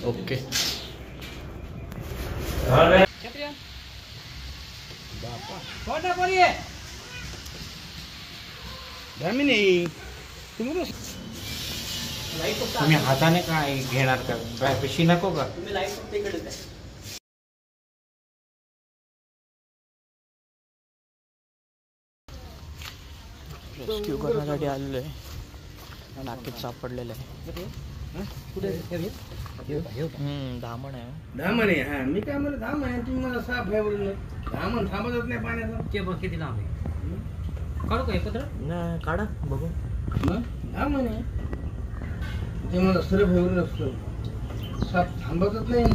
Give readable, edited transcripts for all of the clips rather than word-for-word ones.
Okay तुम्ही हाताने काय घेणार का? पिशी नको का? रेस्क्यू करण्यासाठी आलेलो आहे. नाकीत सापडलेलं आहे. धामण आहे. धामण आहे. हा मी काय म्हणलं धामण आहे. तुम्ही मला साफ आहे बोलून. धामण थांबतच नाही पाण्याचा. ते बघ किती लांब आहे. काढू का एकत्र? नाही काढा बघू. धामण आहे ते मला सरळ फेवरून असतो. साफ थांबतच नाही.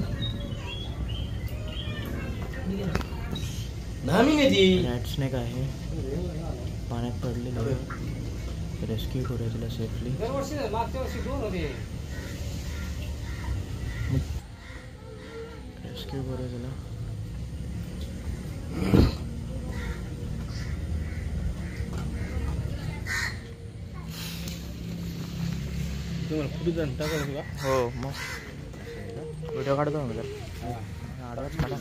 धामीन आहे ती. रॅट स्नेक आहे. पाण्यात पडलेलं आहे. रेस्क्यू करूया तिला सेफली. दरवर्षी मागच्या वर्षी 2 होते. रेस्क्यू करूया तिला. तुम्हाला पुढे जाऊन टाकायचं का? हो मग व्हिडिओ काढतो मी तर. आडवाच काढा.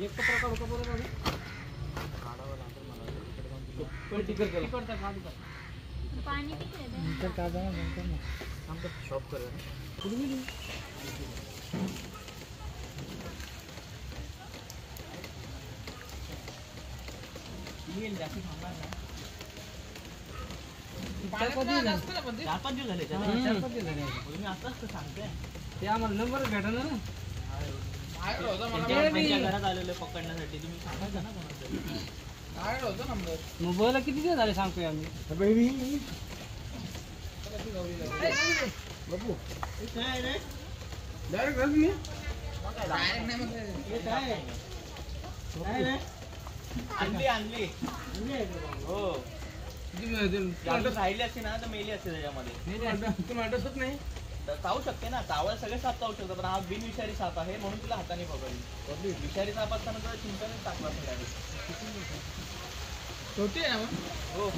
एक कपडा काढू का बरं? काढावं लागेल मला. पाणी किती शॉप करूया. चार पाच दिवस झाले. तुम्ही आताच सांगते. ते आम्हाला नंबर भेटणार ना. घरात आलेलं पकडण्यासाठी तुम्ही सांगायचं ना कोणाचं. मग बोला किती दिवस झाले सांगतोय आम्ही. बापू काय रे डायरेक्ट मी आणली हो. राहिली असते ना तर मेली असते त्याच्यामध्ये. तुम्ही अडसत नाही चावू शकते ना. चावायला सगळे साप चावू शकतात पण हा बिनविषारी साप आहे म्हणून तिला हाताने पकडली. विषारी साप असताना तर चिंताने टाकला असेल. छोटी आहे ना हो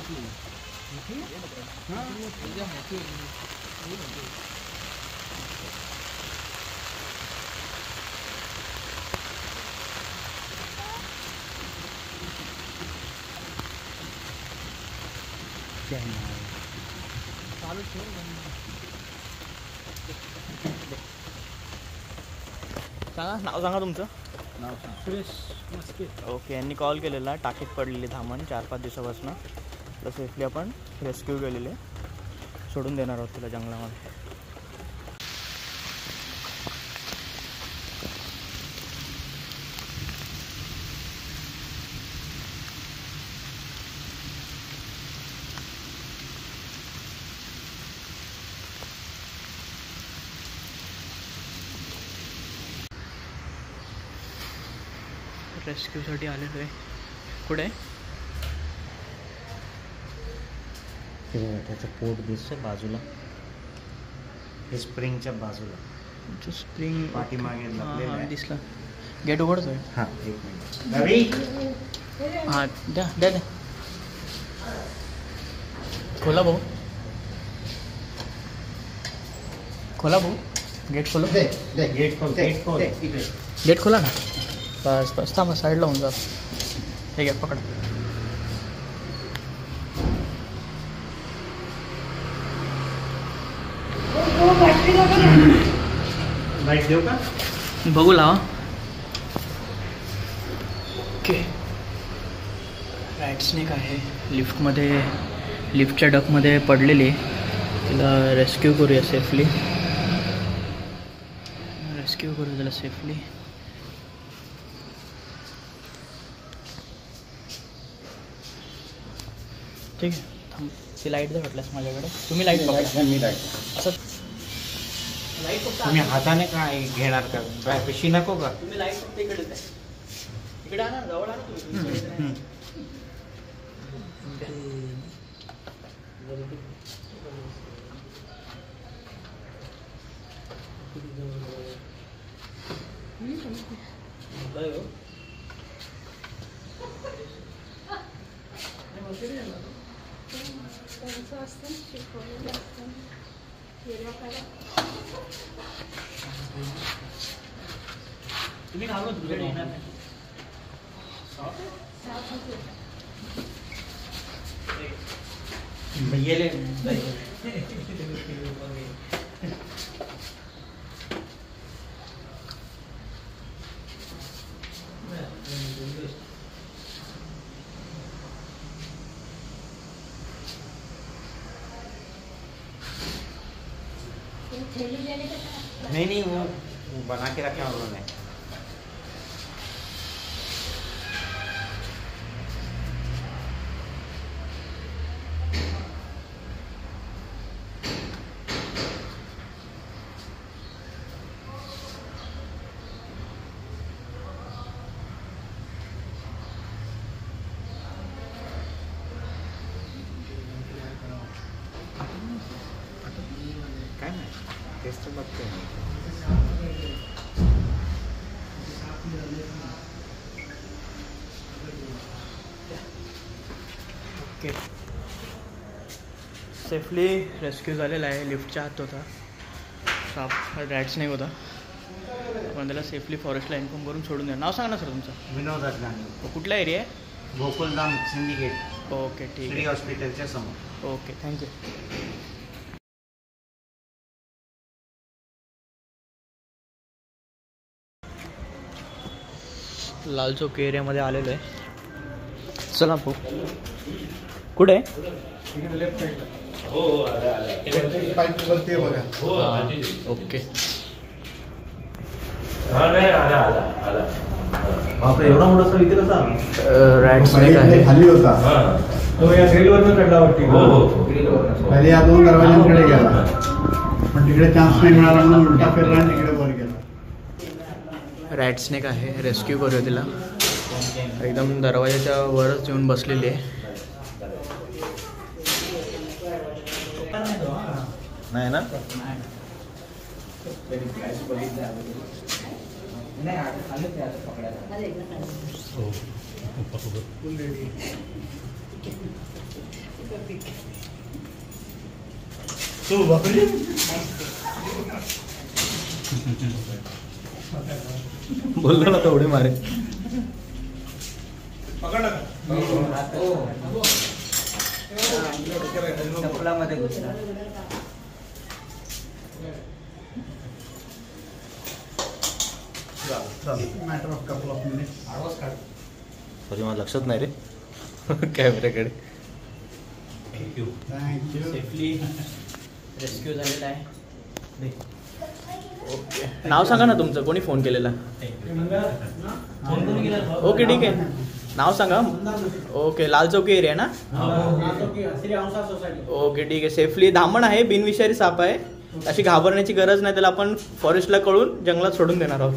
सांगा नाव सांगा तुमचं. नाव सुरेश मस्के. ओके. यांनी कॉल केलेला. टाकीत पडलेली धामण 4-5 दिवसापासून. तर सेफली आपण रेस्क्यू केलेले. सोडून देणार आहोत तिला जंगलामध्ये. रेस्क्यूसाठी आलेलो आहे. कुठे त्याचं पोट दिसतं बाजूला. हे स्प्रिंगच्या बाजूला. स्प्रिंग पाठीमागे दिसला. गेट उघडतोय. हां एक मिनिट. हां द्या द्या द्या. खोला भाऊ. खोला भाऊ. गेट खोला. गेट खोल. गेट खोल. गेट खोला ना. बस बस थांबा. साईडला होऊन जा. ठीक आहे पकडा. लाईट देऊ का? बघू लावा. ओके. रॅट स्नेक आहे लिफ्टमध्ये. लिफ्टच्या डकमध्ये पडलेली. तिला रेस्क्यू करूया सेफली. रेस्क्यू करूया तिला सेफली. ठीक आहे थांब. ती लाईट जर म्हटल्यास माझ्याकडे. तुम्ही लाईट पकडा. मी लाईट असं तुम्ही हाताने काय घेणार का? पिशी नको का? तुम्ही लाईट फक्त इकडे द्या. इकडे आणा. जवळ आणा तुम्ही. त्यांचं असतं शिकवलेलं असतं वेगळं करा. तुम्ही घाबरत तुझ्याकडे येणार नाही. थैली देने का नहीं वो बना के रखे हैं उन्होंने. काय नाही तेच तर बघतोय मी. ओके सेफली रेस्क्यू झालेला आहे. लिफ्टच्या आत होता साप, रॅट स्नेक होता. पण त्याला सेफली फॉरेस्टला इन्फॉर्म करून सोडून द्या. नाव सांगा ना सर तुमचं. विनोद अडनाणी, कुठला एरिया आहे? गोकुलधाम सिंडिकेट, ओके ठीक सिटी आहे. हॉस्पिटलच्या समोर. Okay thank you. लाल चौक एरियामध्ये आलेलो आहे. चला भाऊ कुठे आहे? ओके एवढा मोठा इथे कसा रॅट स्नेक आहे. खाली होता तो या ग्रिलवरनं चढला वाटते. खाली या 2 दरवाजांकडे गेला पण तिकडे चान्स नाही मिळाला म्हणून उलटा फिरला आणि तिकडे वर गेला. रॅट स्नेक आहे. रेस्क्यू करूया तिला. एकदम दरवाजाच्या वरच येऊन बसलेली आहे. नाही ना. बोललो ना तेवढे मारे. चपलामध्ये घुसला. Matter of couple of minutes. Sorry मला लक्षात नाही रे कॅमेऱ्याकडे. थँक्यू. सेफली रेस्क्यू झालेला आहे. ओके नाव सांगा ना तुमचं. कोणी फोन केलेला? ओके ठीक आहे. नाव सांगा. ओके लाल चौकी एरिया ना. ओके ठीक आहे. सेफली धामण आहे. बिनविषारी साप आहे. अशी घाबरण्याची गरज नाही. त्याला आपण फॉरेस्टला कळून जंगलात सोडून देणार आहोत.